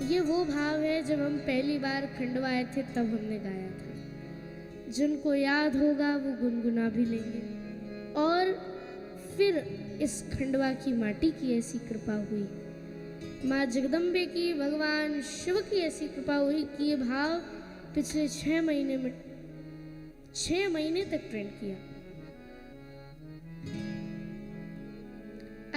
ये वो भाव है जब हम पहली बार खंडवा आए थे तब हमने गाया था। जिनको याद होगा वो गुनगुना भी लेंगे। और फिर इस खंडवा की माटी की ऐसी कृपा हुई, माँ जगदम्बे की, भगवान शिव की ऐसी कृपा हुई कि ये भाव पिछले 6 महीने में 6 महीने तक ट्रेंड किया।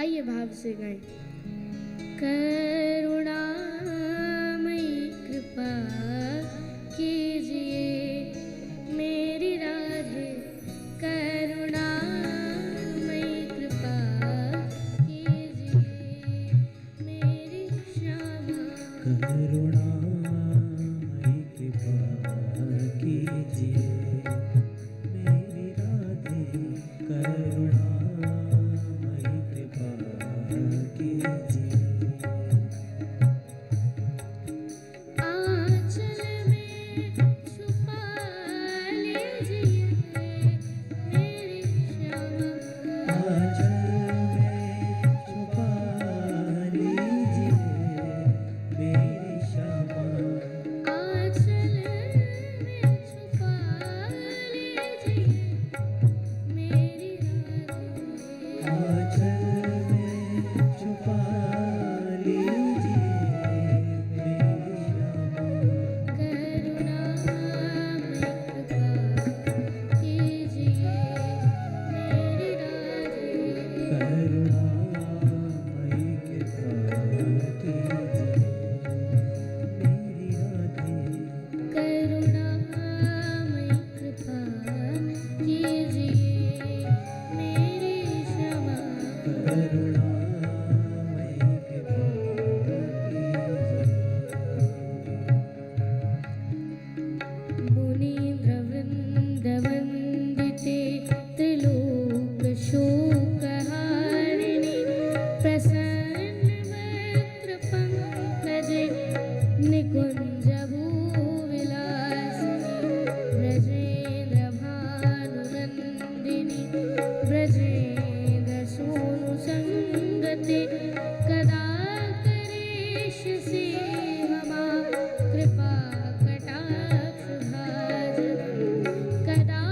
आइए भाव से गाएं। करुणामयी कृपा कीजिए मेरी राधे, करुणामयी कृपा कीजिए मेरी श्यामा, करुणामयी कृपा कीजिए मेरी राधे, करुणामयी कृपा कीजिए। आंचल में छुपा लीजिए मेरी श्यामा, आंचल में छुपा लीजिए मेरी श्यामा, आंचल में छुपा लीजिए मेरी राधे, आंचल में छुपा लीजिए मेरी श्यामा, करुणामयी कृपा कीजिए मेरी राधे, करुणामयी कृपा कीजिए मेरी राधे, करुणामयी कृपा कीजिए मेरी श्यामा, करुणामयी कृपा कीजिए। मुनीन्द्र वृंद वंदिते त्रिलोक शोकहारिणि, प्रसन्न वक्त्र पंकजे निकुंज भूविलासिनि, ब्रजेन्द्र भानुनंदिनि, ब्रजेन्द्र सोनु संगते, कदा करेष्यसि ममा कृपा कटाक्ष भाजनं, कदा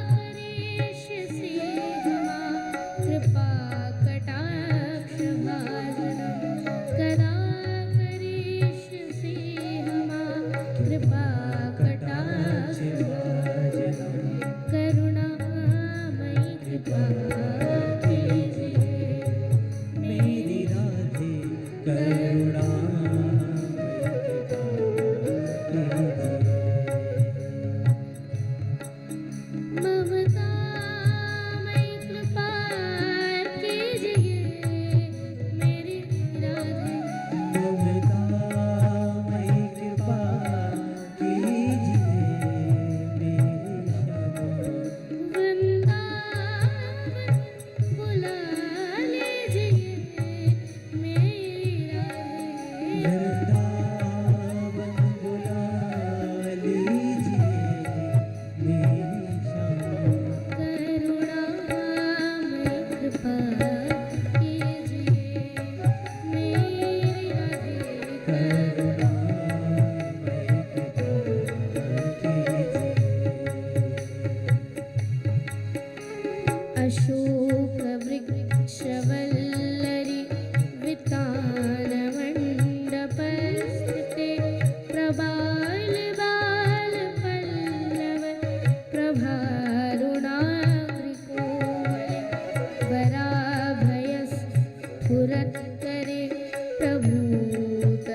करेष्यसि ममा कृपा कटाक्ष भाजनं, कदा करेष्यसि ममा कृपा कटाक्ष भाजनं, करुणामयी कृपा कीजिए मेरी राधे, करुणामयी कृपा कीजिए। ममतामयी कृपा कीजिए मेरी राधे, ममतामयी कृपा कीजिए मेरी श्यामा, वृंदावन बुला लीजिए मेरी राधे, वृंदावन बुला लीजिए मेरी श्यामा, करुणामयी कृपा कीजिए मेरी राधे, करुणामयी कृपा कीजिए। अशोक वृक्ष वल्लरी वितान मंडपस्थिते, प्रबाल बाल पल्लव प्रभारुणाग्रिकोमले, वराभयस्फुरत्करे प्रभूत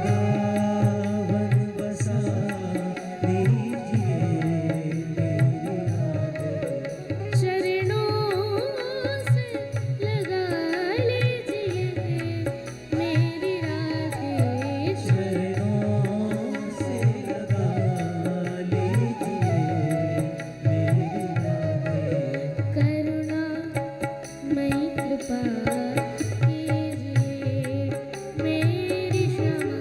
वृंदावन बसा लीजिए मेरी आदत चरणों से लगा लीजिए मेरी राधे चरणों से लगा लीजिए मेरी राधे करुणा मई कृपा कीजिए मेरी क्षमा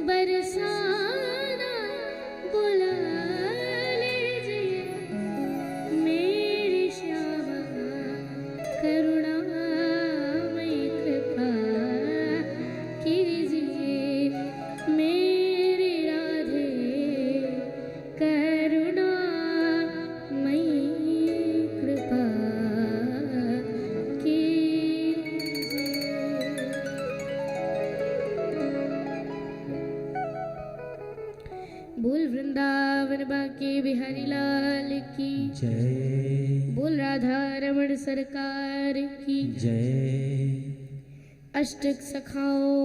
बरसाना बुला लीजिए मेरी श्यामा करुणामयी कृपा कीजिए मेरी राधे करुणामयी कृपा बोल वृंदावन बाके बिहारी लाल की जय बोल राधा रमण सरकार की जय अष्टक सखाओं